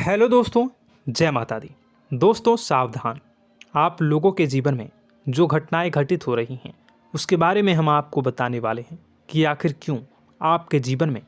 Hello दोस्तों, जय माता दी। दोस्तों सावधान, आप लोगों के जीवन में जो घटनाएं घटित हो रही हैं उसके बारे में हम आपको बताने वाले हैं कि आखिर क्यों आपके जीवन में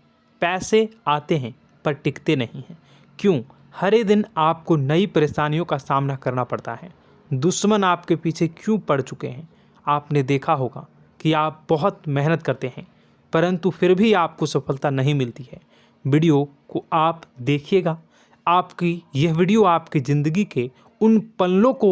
पैसे आते हैं पर टिकते नहीं हैं। क्यों हर एक दिन आपको नई परेशानियों का सामना करना पड़ता है। दुश्मन आपके पीछे क्यों पड़ चुके हैं। आपने देखा होगा कि आप बहुत मेहनत करते हैं परंतु फिर भी आपको सफलता नहीं मिलती है। वीडियो को आप देखिएगा। आपकी यह वीडियो आपकी ज़िंदगी के उन पन्नों को,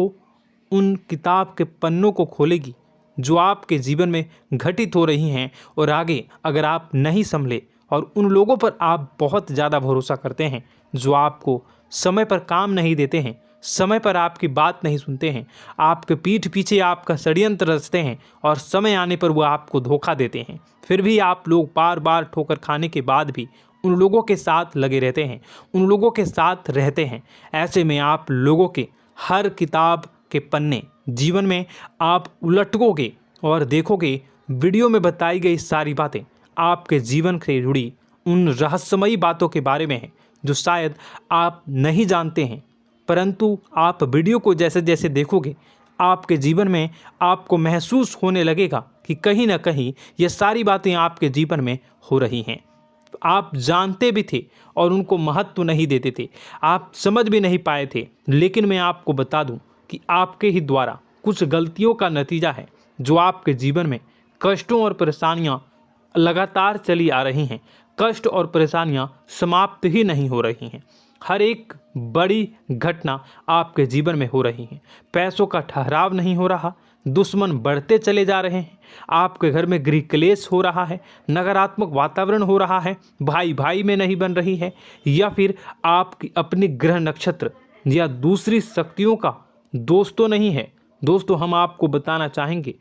उन किताब के पन्नों को खोलेगी जो आपके जीवन में घटित हो रही हैं। और आगे अगर आप नहीं संभले और उन लोगों पर आप बहुत ज़्यादा भरोसा करते हैं जो आपको समय पर काम नहीं देते हैं, समय पर आपकी बात नहीं सुनते हैं, आपके पीठ पीछे आपका षड्यंत्र रचते हैं और समय आने पर वो आपको धोखा देते हैं, फिर भी आप लोग बार बार ठोकर खाने के बाद भी उन लोगों के साथ लगे रहते हैं, उन लोगों के साथ रहते हैं। ऐसे में आप लोगों के हर किताब के पन्ने जीवन में आप उलटोगे और देखोगे वीडियो में बताई गई सारी बातें आपके जीवन से जुड़ी उन रहस्यमयी बातों के बारे में हैं जो शायद आप नहीं जानते हैं। परंतु आप वीडियो को जैसे जैसे देखोगे आपके जीवन में आपको महसूस होने लगेगा कि कहीं ना कहीं ये सारी बातें आपके जीवन में हो रही हैं। आप जानते भी थे और उनको महत्व नहीं देते थे, आप समझ भी नहीं पाए थे। लेकिन मैं आपको बता दूं कि आपके ही द्वारा कुछ गलतियों का नतीजा है जो आपके जीवन में कष्टों और परेशानियां लगातार चली आ रही हैं। कष्ट और परेशानियां समाप्त ही नहीं हो रही हैं। हर एक बड़ी घटना आपके जीवन में हो रही है। पैसों का ठहराव नहीं हो रहा, दुश्मन बढ़ते चले जा रहे हैं, आपके घर में गृह क्लेश हो रहा है, नकारात्मक वातावरण हो रहा है, भाई भाई में नहीं बन रही है, या फिर आपकी अपनी ग्रह नक्षत्र या दूसरी शक्तियों का दोस्तों नहीं है। दोस्तों हम आपको बताना चाहेंगे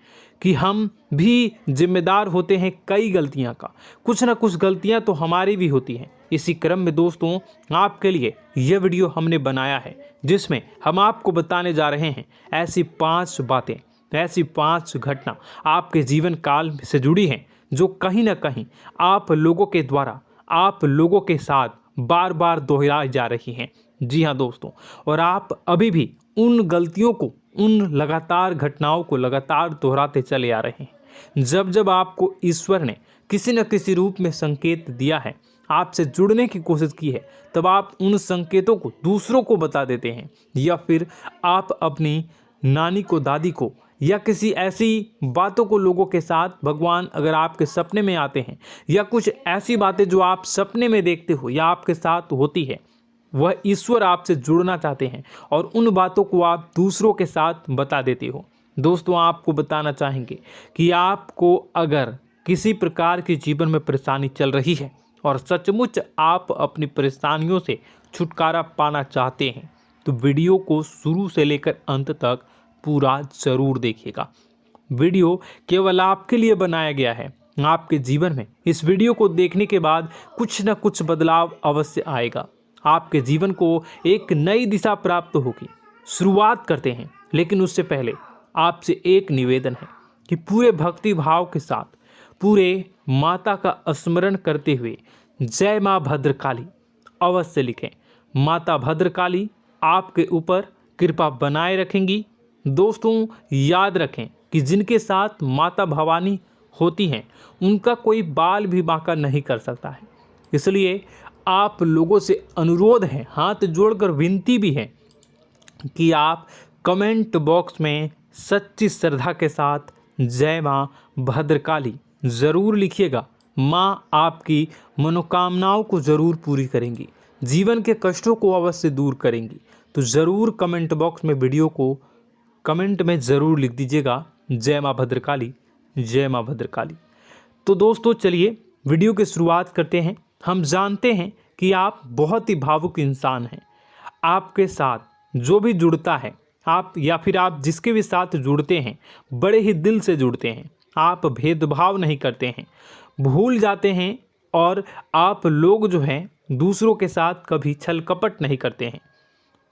कि हम भी जिम्मेदार होते हैं कई गलतियां का, कुछ ना कुछ गलतियां तो हमारी भी होती हैं। इसी क्रम में दोस्तों आपके लिए यह वीडियो हमने बनाया है जिसमें हम आपको बताने जा रहे हैं ऐसी 5 बातें, ऐसी 5 घटना आपके जीवन काल से जुड़ी हैं जो कहीं ना कहीं आप लोगों के द्वारा आप लोगों के साथ बार बार दोहराई जा रही हैं। जी हाँ दोस्तों, और आप अभी भी उन गलतियों को, उन लगातार घटनाओं को लगातार दोहराते चले आ रहे हैं। जब जब आपको ईश्वर ने किसी न किसी रूप में संकेत दिया है, आपसे जुड़ने की कोशिश की है, तब आप उन संकेतों को दूसरों को बता देते हैं, या फिर आप अपनी नानी को, दादी को, या किसी ऐसी बातों को लोगों के साथ, भगवान अगर आपके सपने में आते हैं या कुछ ऐसी बातें जो आप सपने में देखते हो या आपके साथ होती है, वह ईश्वर आपसे जुड़ना चाहते हैं और उन बातों को आप दूसरों के साथ बता देते हो। दोस्तों आपको बताना चाहेंगे कि आपको अगर किसी प्रकार की जीवन में परेशानी चल रही है और सचमुच आप अपनी परेशानियों से छुटकारा पाना चाहते हैं तो वीडियो को शुरू से लेकर अंत तक पूरा जरूर देखिएगा। वीडियो केवल आपके लिए बनाया गया है। आपके जीवन में इस वीडियो को देखने के बाद कुछ न कुछ बदलाव अवश्य आएगा। आपके जीवन को एक नई दिशा प्राप्त होगी। शुरुआत करते हैं, लेकिन उससे पहले आपसे एक निवेदन है कि पूरे भक्ति भाव के साथ पूरे माता का स्मरण करते हुए जय माँ भद्रकाली अवश्य लिखें। माता भद्रकाली आपके ऊपर कृपा बनाए रखेंगी। दोस्तों याद रखें कि जिनके साथ माता भवानी होती हैं उनका कोई बाल भी बांका नहीं कर सकता है। इसलिए आप लोगों से अनुरोध है, हाथ जोड़कर विनती भी है कि आप कमेंट बॉक्स में सच्ची श्रद्धा के साथ जय माँ भद्रकाली ज़रूर लिखिएगा। माँ आपकी मनोकामनाओं को ज़रूर पूरी करेंगी, जीवन के कष्टों को अवश्य दूर करेंगी। तो ज़रूर कमेंट बॉक्स में वीडियो को कमेंट में ज़रूर लिख दीजिएगा जय माँ भद्रकाली, जय माँ भद्रकाली। तो दोस्तों चलिए वीडियो की शुरुआत करते हैं। हम जानते हैं कि आप बहुत ही भावुक इंसान हैं। आपके साथ जो भी जुड़ता है, आप या फिर आप जिसके भी साथ जुड़ते हैं बड़े ही दिल से जुड़ते हैं। आप भेदभाव नहीं करते हैं, भूल जाते हैं, और आप लोग जो हैं दूसरों के साथ कभी छल कपट नहीं करते हैं।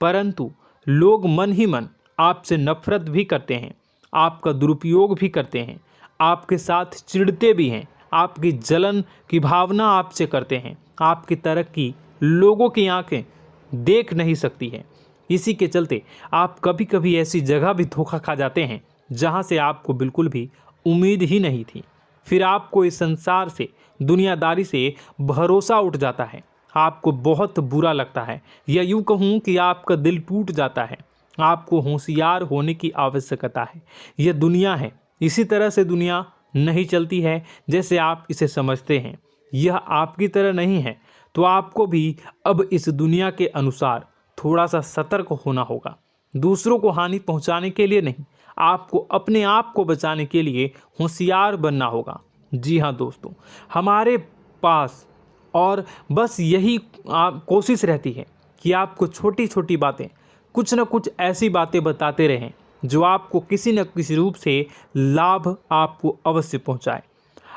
परंतु लोग मन ही मन आपसे नफरत भी करते हैं, आपका दुरुपयोग भी करते हैं, आपके साथ चिढ़ते भी हैं, आपकी जलन की भावना आपसे करते हैं। आपकी तरक्की लोगों की आंखें देख नहीं सकती है। इसी के चलते आप कभी कभी ऐसी जगह भी धोखा खा जाते हैं जहां से आपको बिल्कुल भी उम्मीद ही नहीं थी। फिर आपको इस संसार से, दुनियादारी से भरोसा उठ जाता है। आपको बहुत बुरा लगता है, या यूँ कहूँ कि आपका दिल टूट जाता है। आपको होशियार होने की आवश्यकता है। यह दुनिया है, इसी तरह से दुनिया नहीं चलती है जैसे आप इसे समझते हैं। यह आपकी तरह नहीं है, तो आपको भी अब इस दुनिया के अनुसार थोड़ा सा सतर्क होना होगा। दूसरों को हानि पहुंचाने के लिए नहीं, आपको अपने आप को बचाने के लिए होशियार बनना होगा। जी हाँ दोस्तों, हमारे पास और बस यही कोशिश रहती है कि आपको छोटी छोटी बातें, कुछ न कुछ ऐसी बातें बताते रहें जो आपको किसी न किसी रूप से लाभ आपको अवश्य पहुंचाए,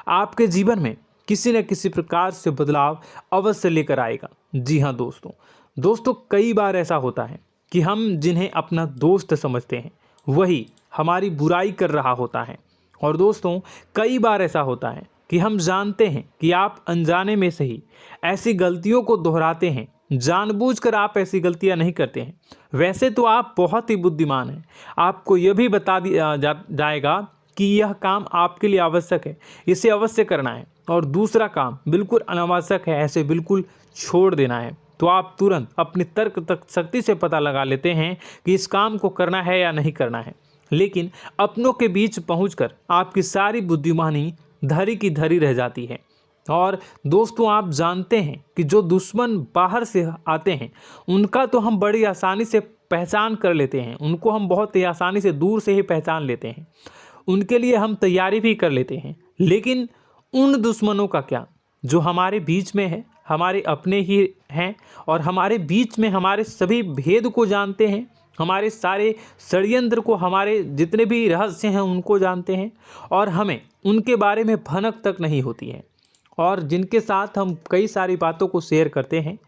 आपके जीवन में किसी न किसी प्रकार से बदलाव अवश्य लेकर आएगा। जी हाँ दोस्तों, कई बार ऐसा होता है कि हम जिन्हें अपना दोस्त समझते हैं वही हमारी बुराई कर रहा होता है। और दोस्तों, कई बार ऐसा होता है कि हम जानते हैं कि आप अनजाने में से ही ऐसी गलतियों को दोहराते हैं। जानबूझकर आप ऐसी गलतियां नहीं करते हैं। वैसे तो आप बहुत ही बुद्धिमान हैं। आपको यह भी बता दिया जाएगा कि यह काम आपके लिए आवश्यक है, इसे अवश्य करना है, और दूसरा काम बिल्कुल अनावश्यक है, ऐसे बिल्कुल छोड़ देना है। तो आप तुरंत अपनी तर्क तक शक्ति से पता लगा लेते हैं कि इस काम को करना है या नहीं करना है। लेकिन अपनों के बीच पहुंचकर आपकी सारी बुद्धिमानी धरी की धरी रह जाती है। और दोस्तों, आप जानते हैं कि जो दुश्मन बाहर से आते हैं उनका तो हम बड़ी आसानी से पहचान कर लेते हैं, उनको हम बहुत ही आसानी से दूर से ही पहचान लेते हैं, उनके लिए हम तैयारी भी कर लेते हैं। लेकिन उन दुश्मनों का क्या जो हमारे बीच में है, हमारे अपने ही हैं, और हमारे बीच में हमारे सभी भेद को जानते हैं, हमारे सारे षड्यंत्र को, हमारे जितने भी रहस्य हैं उनको जानते हैं, और हमें उनके बारे में भनक तक नहीं होती है, और जिनके साथ हम कई सारी बातों को शेयर करते हैं,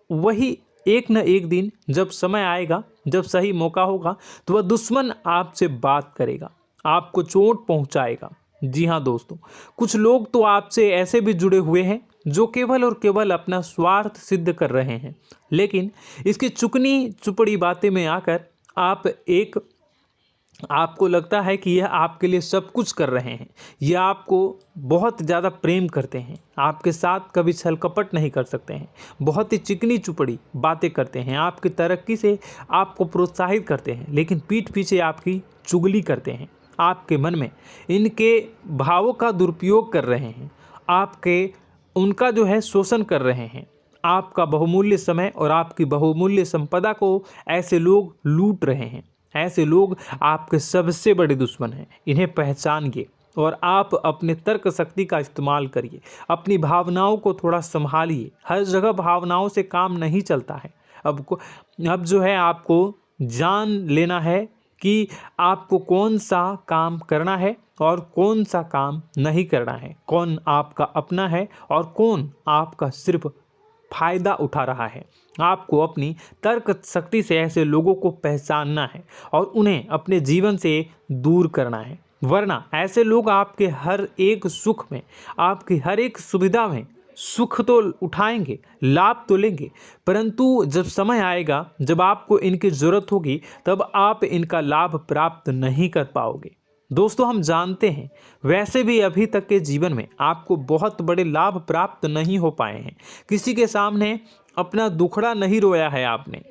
वही एक न एक दिन जब समय आएगा, जब सही मौका होगा, तो वह दुश्मन आपसे बात करेगा, आपको चोट पहुंचाएगा। जी हाँ दोस्तों, कुछ लोग तो आपसे ऐसे भी जुड़े हुए हैं जो केवल और केवल अपना स्वार्थ सिद्ध कर रहे हैं। लेकिन इसकी चुकनी चुपड़ी बातें में आकर आपको लगता है कि यह आपके लिए सब कुछ कर रहे हैं, यह आपको बहुत ज़्यादा प्रेम करते हैं, आपके साथ कभी छल कपट नहीं कर सकते हैं, बहुत ही चिकनी चुपड़ी बातें करते हैं, आपकी तरक्की से आपको प्रोत्साहित करते हैं, लेकिन पीठ पीछे आपकी चुगली करते हैं, आपके मन में इनके भावों का दुरुपयोग कर रहे हैं, उनका जो है शोषण कर रहे हैं। आपका बहुमूल्य समय और आपकी बहुमूल्य संपदा को ऐसे लोग लूट रहे हैं। ऐसे लोग आपके सबसे बड़े दुश्मन हैं। इन्हें पहचानिए और आप अपने तर्क शक्ति का इस्तेमाल करिए। अपनी भावनाओं को थोड़ा संभालिए। हर जगह भावनाओं से काम नहीं चलता है। अब जो है आपको जान लेना है कि आपको कौन सा काम करना है और कौन सा काम नहीं करना है, कौन आपका अपना है और कौन आपका सिर्फ फायदा उठा रहा है। आपको अपनी तर्क शक्ति से ऐसे लोगों को पहचानना है और उन्हें अपने जीवन से दूर करना है, वरना ऐसे लोग आपके हर एक सुख में, आपकी हर एक सुविधा में सुख तो उठाएंगे, लाभ तो लेंगे, परंतु जब समय आएगा, जब आपको इनकी ज़रूरत होगी, तब आप इनका लाभ प्राप्त नहीं कर पाओगे। दोस्तों, हम जानते हैं वैसे भी अभी तक के जीवन में आपको बहुत बड़े लाभ प्राप्त नहीं हो पाए हैं। किसी के सामने अपना दुखड़ा नहीं रोया है आपने,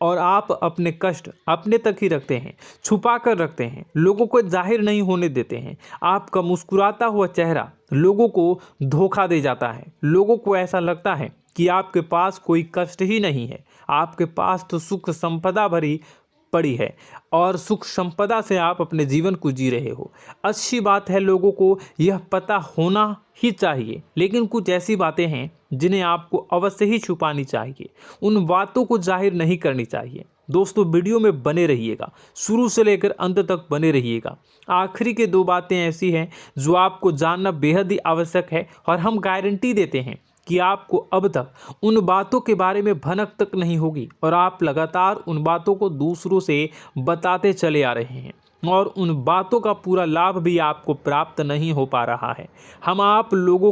और आप अपने कष्ट अपने तक ही रखते हैं, छुपा कर रखते हैं, लोगों को जाहिर नहीं होने देते हैं। आपका मुस्कुराता हुआ चेहरा लोगों को धोखा दे जाता है। लोगों को ऐसा लगता है कि आपके पास कोई कष्ट ही नहीं है, आपके पास तो सुख संपदा भरी पड़ी है और सुख संपदा से आप अपने जीवन को जी रहे हो। अच्छी बात है, लोगों को यह पता होना ही चाहिए, लेकिन कुछ ऐसी बातें हैं जिन्हें आपको अवश्य ही छुपानी चाहिए। उन बातों को जाहिर नहीं करनी चाहिए। दोस्तों, वीडियो में बने रहिएगा, शुरू से लेकर अंत तक बने रहिएगा। आखिरी के 2 बातें ऐसी हैं जो आपको जानना बेहद ही आवश्यक है, और हम गारंटी देते हैं कि आपको अब तक उन बातों के बारे में भनक तक नहीं होगी, और आप लगातार उन बातों को दूसरों से बताते चले आ रहे हैं, और उन बातों का पूरा लाभ भी आपको प्राप्त नहीं हो पा रहा है। हम आप लोगों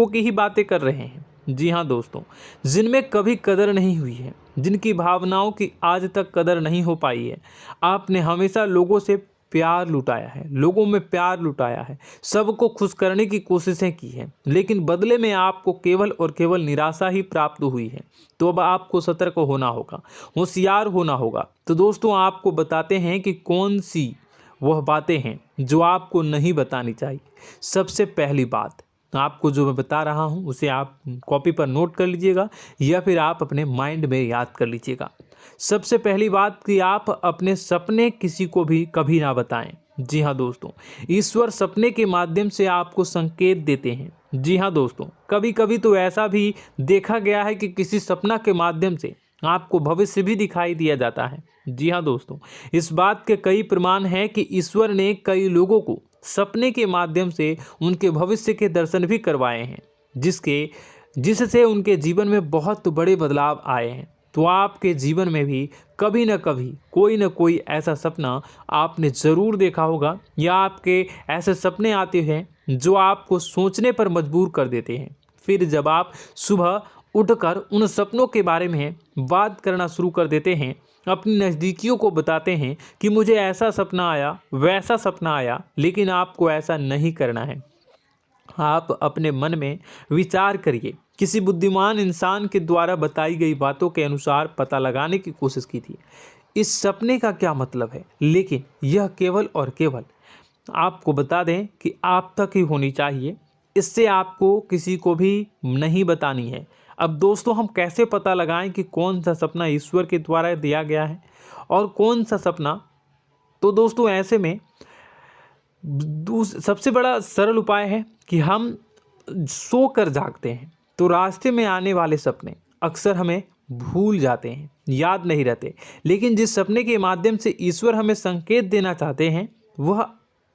की ही बातें कर रहे हैं, जी हाँ दोस्तों, जिनमें कभी कदर नहीं हुई है, जिनकी भावनाओं की आज तक कदर नहीं हो पाई है। आपने हमेशा लोगों से प्यार लुटाया है, लोगों में प्यार लुटाया है, सबको खुश करने की कोशिशें की है, लेकिन बदले में आपको केवल और केवल निराशा ही प्राप्त हुई है। तो अब आपको सतर्क होना होगा, होशियार होना होगा। तो दोस्तों आपको बताते हैं कि कौन सी वह बातें हैं जो आपको नहीं बतानी चाहिए। सबसे पहली बात आपको जो मैं बता रहा हूं उसे आप कॉपी पर नोट कर लीजिएगा या फिर आप अपने माइंड में याद कर लीजिएगा। सबसे पहली बात कि आप अपने सपने किसी को भी कभी ना बताएं। जी हाँ दोस्तों, ईश्वर सपने के माध्यम से आपको संकेत देते हैं। जी हाँ दोस्तों, कभी कभी तो ऐसा भी देखा गया है कि किसी सपना के माध्यम से आपको भविष्य भी दिखाई दिया जाता है। जी हाँ दोस्तों, इस बात के कई प्रमाण हैं कि ईश्वर ने कई लोगों को सपने के माध्यम से उनके भविष्य के दर्शन भी करवाए हैं, जिससे उनके जीवन में बहुत बड़े बदलाव आए हैं। तो आपके जीवन में भी कभी न कभी कोई न कोई ऐसा सपना आपने ज़रूर देखा होगा, या आपके ऐसे सपने आते हैं जो आपको सोचने पर मजबूर कर देते हैं। फिर जब आप सुबह उठकर उन सपनों के बारे में बात करना शुरू कर देते हैं, अपनी नज़दीकियों को बताते हैं कि मुझे ऐसा सपना आया, वैसा सपना आया, लेकिन आपको ऐसा नहीं करना है। आप अपने मन में विचार करिए। किसी बुद्धिमान इंसान के द्वारा बताई गई बातों के अनुसार पता लगाने की कोशिश की थी इस सपने का क्या मतलब है, लेकिन यह केवल और केवल आपको बता दें कि आप तक ही होनी चाहिए। इससे आपको किसी को भी नहीं बतानी है। अब दोस्तों हम कैसे पता लगाएं कि कौन सा सपना ईश्वर के द्वारा दिया गया है और कौन सा सपना? तो दोस्तों ऐसे में सबसे बड़ा सरल उपाय है कि हम सोकर जागते हैं तो रास्ते में आने वाले सपने अक्सर हमें भूल जाते हैं, याद नहीं रहते। लेकिन जिस सपने के माध्यम से ईश्वर हमें संकेत देना चाहते हैं वह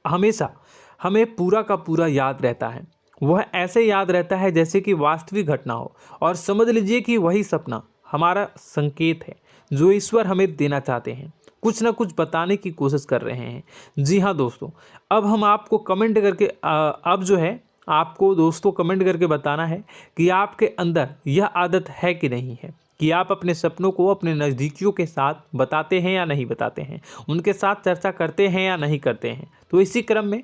हमेशा हमें पूरा का पूरा याद रहता है। वह ऐसे याद रहता है जैसे कि वास्तविक घटना हो, और समझ लीजिए कि वही सपना हमारा संकेत है जो ईश्वर हमें देना चाहते हैं, कुछ ना कुछ बताने की कोशिश कर रहे हैं। जी हाँ दोस्तों, अब हम आपको कमेंट करके अब जो है आपको दोस्तों कमेंट करके बताना है कि आपके अंदर यह आदत है कि नहीं है कि आप अपने सपनों को अपने नज़दीकियों के साथ बताते हैं या नहीं बताते हैं, उनके साथ चर्चा करते हैं या नहीं करते हैं। तो इसी क्रम में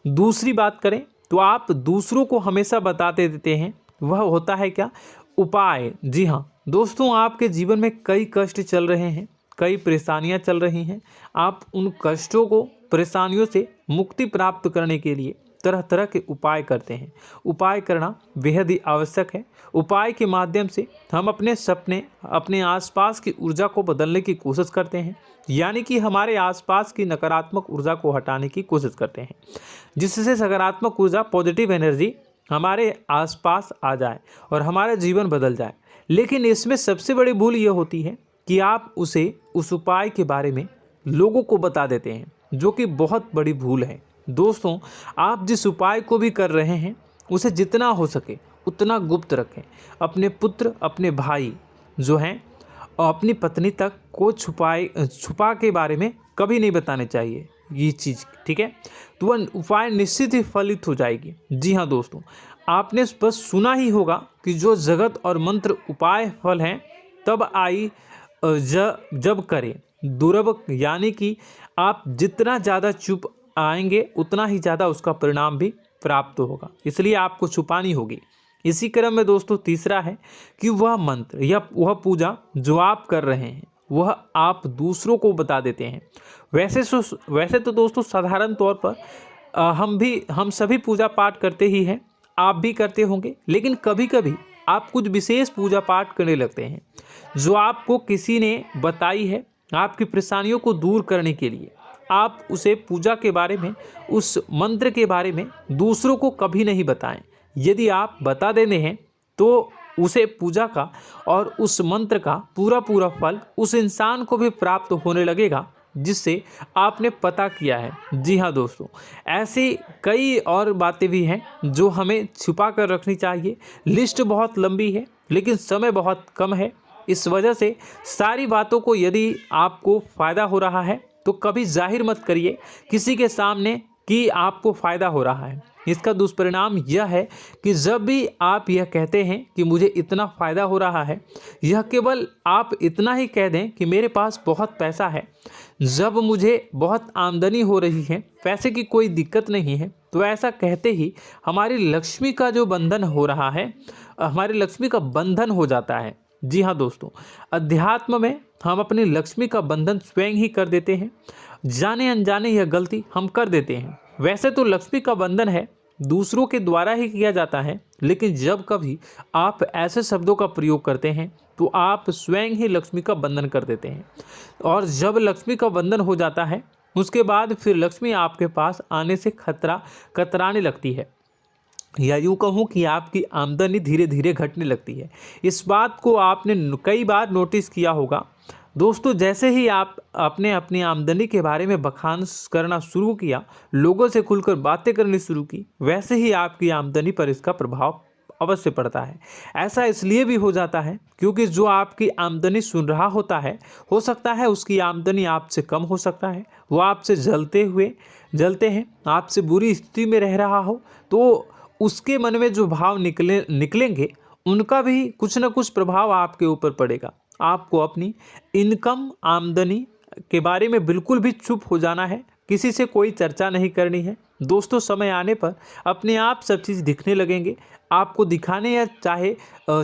दूसरी बात करें तो आप दूसरों को हमेशा बताते देते हैं, वह होता है क्या? उपाय। जी हाँ दोस्तों, आपके जीवन में कई कष्ट चल रहे हैं, कई परेशानियां चल रही हैं। आप उन कष्टों को, परेशानियों से मुक्ति प्राप्त करने के लिए तरह तरह के उपाय करते हैं। उपाय करना बेहद ही आवश्यक है। उपाय के माध्यम से हम अपने सपने, अपने आसपास की ऊर्जा को बदलने की कोशिश करते हैं, यानी कि हमारे आसपास की नकारात्मक ऊर्जा को हटाने की कोशिश करते हैं, जिससे सकारात्मक ऊर्जा, पॉजिटिव एनर्जी हमारे आसपास आ जाए और हमारा जीवन बदल जाए। लेकिन इसमें सबसे बड़ी भूल यह होती है कि आप उस उपाय के बारे में लोगों को बता देते हैं, जो कि बहुत बड़ी भूल है। दोस्तों आप जिस उपाय को भी कर रहे हैं उसे जितना हो सके उतना गुप्त रखें। अपने पुत्र, अपने भाई जो हैं और अपनी पत्नी तक को छुपा के बारे में कभी नहीं बताने चाहिए ये चीज़, ठीक है? तो वह उपाय निश्चित ही फलित हो जाएगी। जी हाँ दोस्तों, आपने बस सुना ही होगा कि जो जगत और मंत्र उपाय फल हैं तब आई जब करें दुर्लभ, यानी कि आप जितना ज़्यादा चुप आएंगे उतना ही ज़्यादा उसका परिणाम भी प्राप्त होगा, इसलिए आपको छुपानी होगी। इसी क्रम में दोस्तों तीसरा है कि वह मंत्र या वह पूजा जो आप कर रहे हैं वह आप दूसरों को बता देते हैं। वैसे तो दोस्तों साधारण तौर पर हम सभी पूजा पाठ करते ही हैं, आप भी करते होंगे, लेकिन कभी कभी आप कुछ विशेष पूजा पाठ करने लगते हैं जो आपको किसी ने बताई है आपकी परेशानियों को दूर करने के लिए। आप उसे पूजा के बारे में, उस मंत्र के बारे में दूसरों को कभी नहीं बताएं। यदि आप बता देते हैं तो उसे पूजा का और उस मंत्र का पूरा फल उस इंसान को भी प्राप्त होने लगेगा जिससे आपने पता किया है। जी हाँ दोस्तों, ऐसी कई और बातें भी हैं जो हमें छुपा कर रखनी चाहिए। लिस्ट बहुत लंबी है लेकिन समय बहुत कम है, इस वजह से सारी बातों को यदि आपको फ़ायदा हो रहा है तो कभी जाहिर मत करिए किसी के सामने कि आपको फ़ायदा हो रहा है। इसका दुष्परिणाम यह है कि जब भी आप यह कहते हैं कि मुझे इतना फ़ायदा हो रहा है, यह केवल आप इतना ही कह दें कि मेरे पास बहुत पैसा है, जब मुझे बहुत आमदनी हो रही है, पैसे की कोई दिक्कत नहीं है, तो ऐसा कहते ही हमारी लक्ष्मी का जो बंधन हो रहा है, हमारी लक्ष्मी का बंधन हो जाता है। जी हाँ दोस्तों, अध्यात्म में हम अपनी लक्ष्मी का बंधन स्वयं ही कर देते हैं। जाने अनजाने यह गलती हम कर देते हैं। वैसे तो लक्ष्मी का बंधन है दूसरों के द्वारा ही किया जाता है, लेकिन जब कभी आप ऐसे शब्दों का प्रयोग करते हैं तो आप स्वयं ही लक्ष्मी का बंधन कर देते हैं। और जब लक्ष्मी का बंधन हो जाता है उसके बाद फिर लक्ष्मी आपके पास आने से कतराने लगती है, या यूँ कहूँ कि आपकी आमदनी धीरे धीरे घटने लगती है। इस बात को आपने कई बार नोटिस किया होगा दोस्तों। जैसे ही आप अपने अपनी आमदनी के बारे में बखान करना शुरू किया, लोगों से खुलकर बातें करनी शुरू की, वैसे ही आपकी आमदनी पर इसका प्रभाव अवश्य पड़ता है। ऐसा इसलिए भी हो जाता है क्योंकि जो आपकी आमदनी सुन रहा होता है, हो सकता है उसकी आमदनी आपसे कम हो सकता है, वो आपसे जलते हैं, आपसे बुरी स्थिति में रह रहा हो, तो उसके मन में जो भाव निकलेंगे उनका भी कुछ न कुछ प्रभाव आपके ऊपर पड़ेगा। आपको अपनी इनकम आमदनी के बारे में बिल्कुल भी चुप हो जाना है, किसी से कोई चर्चा नहीं करनी है दोस्तों। समय आने पर अपने आप सब चीज़ दिखने लगेंगे। आपको दिखाने या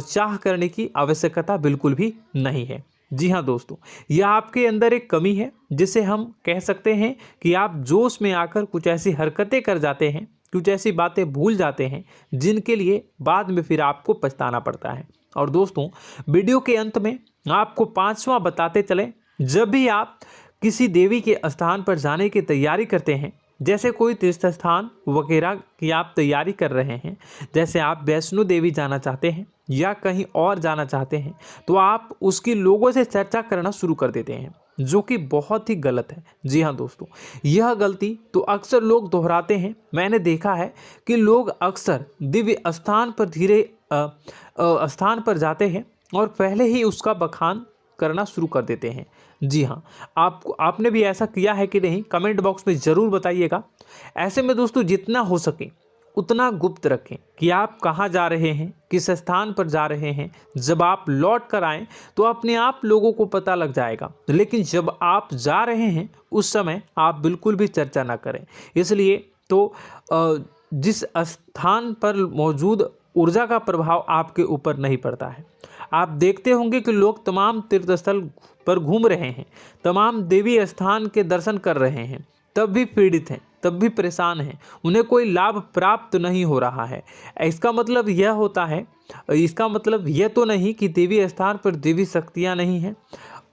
चाह करने की आवश्यकता बिल्कुल भी नहीं है। जी हाँ दोस्तों, यह आपके अंदर एक कमी है जिसे हम कह सकते हैं कि आप जोश में आकर कुछ ऐसी हरकतें कर जाते हैं, कुछ ऐसी बातें भूल जाते हैं जिनके लिए बाद में फिर आपको पछताना पड़ता है। और दोस्तों, वीडियो के अंत में आपको 5वां बताते चलें, जब भी आप किसी देवी के स्थान पर जाने की तैयारी करते हैं, जैसे कोई तीर्थ स्थान वगैरह की आप तैयारी कर रहे हैं, जैसे आप वैष्णो देवी जाना चाहते हैं या कहीं और जाना चाहते हैं, तो आप उसकी लोगों से चर्चा करना शुरू कर देते हैं, जो कि बहुत ही गलत है। जी हाँ दोस्तों, यह गलती तो अक्सर लोग दोहराते हैं। मैंने देखा है कि लोग अक्सर दिव्य स्थान पर जाते हैं और पहले ही उसका बखान करना शुरू कर देते हैं। जी हाँ, आपने भी ऐसा किया है कि नहीं, कमेंट बॉक्स में ज़रूर बताइएगा। ऐसे में दोस्तों, जितना हो सके उतना गुप्त रखें कि आप कहाँ जा रहे हैं, किस स्थान पर जा रहे हैं। जब आप लौट कर आएँ तो अपने आप लोगों को पता लग जाएगा, लेकिन जब आप जा रहे हैं उस समय आप बिल्कुल भी चर्चा ना करें। इसलिए तो जिस स्थान पर मौजूद ऊर्जा का प्रभाव आपके ऊपर नहीं पड़ता है। आप देखते होंगे कि लोग तमाम तीर्थस्थल पर घूम रहे हैं, तमाम देवी स्थान के दर्शन कर रहे हैं, तब भी पीड़ित हैं, तब भी परेशान हैं, उन्हें कोई लाभ प्राप्त नहीं हो रहा है। इसका मतलब यह तो नहीं कि देवी स्थान पर देवी शक्तियाँ नहीं हैं,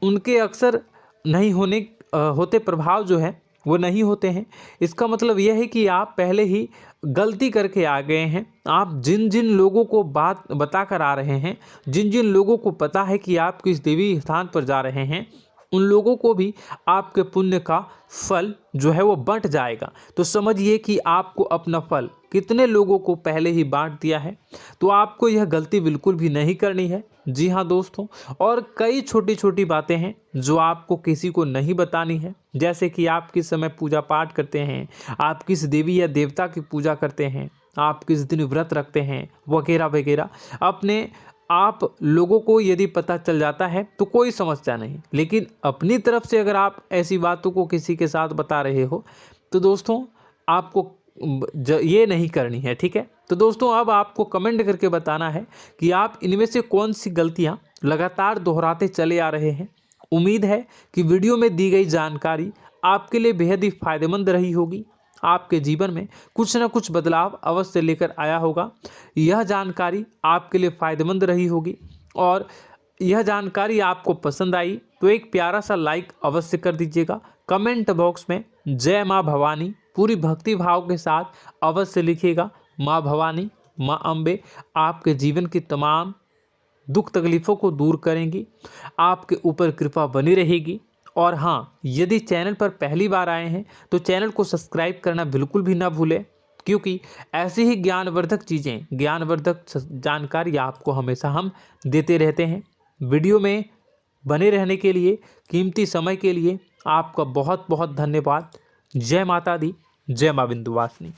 उनके अक्सर नहीं होते प्रभाव जो है वो नहीं होते हैं। इसका मतलब यह है कि आप पहले ही गलती करके आ गए हैं। आप जिन जिन लोगों को बात बता कर आ रहे हैं, जिन जिन लोगों को पता है कि आप किस देवी स्थान पर जा रहे हैं, उन लोगों को भी आपके पुण्य का फल जो है वो बंट जाएगा। तो समझिए कि आपको अपना फल कितने लोगों को पहले ही बांट दिया है। तो आपको यह गलती बिल्कुल भी नहीं करनी है। जी हाँ दोस्तों, और कई छोटी छोटी बातें हैं जो आपको किसी को नहीं बतानी है, जैसे कि आप किस समय पूजा पाठ करते हैं, आप किस देवी या देवता की पूजा करते हैं, आप किस दिन व्रत रखते हैं, वगैरह वगैरह। अपने आप लोगों को यदि पता चल जाता है तो कोई समस्या नहीं, लेकिन अपनी तरफ से अगर आप ऐसी बातों को किसी के साथ बता रहे हो तो दोस्तों आपको ये नहीं करनी है, ठीक है। तो दोस्तों, अब आपको कमेंट करके बताना है कि आप इनमें से कौन सी गलतियां लगातार दोहराते चले आ रहे हैं। उम्मीद है कि वीडियो में दी गई जानकारी आपके लिए बेहद ही फायदेमंद रही होगी, आपके जीवन में कुछ न कुछ बदलाव अवश्य लेकर आया होगा। यह जानकारी आपके लिए फ़ायदेमंद रही होगी और यह जानकारी आपको पसंद आई तो एक प्यारा सा लाइक अवश्य कर दीजिएगा। कमेंट बॉक्स में जय माँ भवानी पूरी भक्ति भाव के साथ अवश्य लिखिएगा। माँ भवानी, माँ अम्बे आपके जीवन की तमाम दुख तकलीफ़ों को दूर करेंगी, आपके ऊपर कृपा बनी रहेगी। और हाँ, यदि चैनल पर पहली बार आए हैं तो चैनल को सब्सक्राइब करना बिल्कुल भी ना भूलें, क्योंकि ऐसी ही ज्ञानवर्धक चीज़ें, ज्ञानवर्धक जानकारी आपको हमेशा हम देते रहते हैं। वीडियो में बने रहने के लिए, कीमती समय के लिए आपका बहुत बहुत धन्यवाद। जय माता दी, जय माँ विंध्यवासिनी।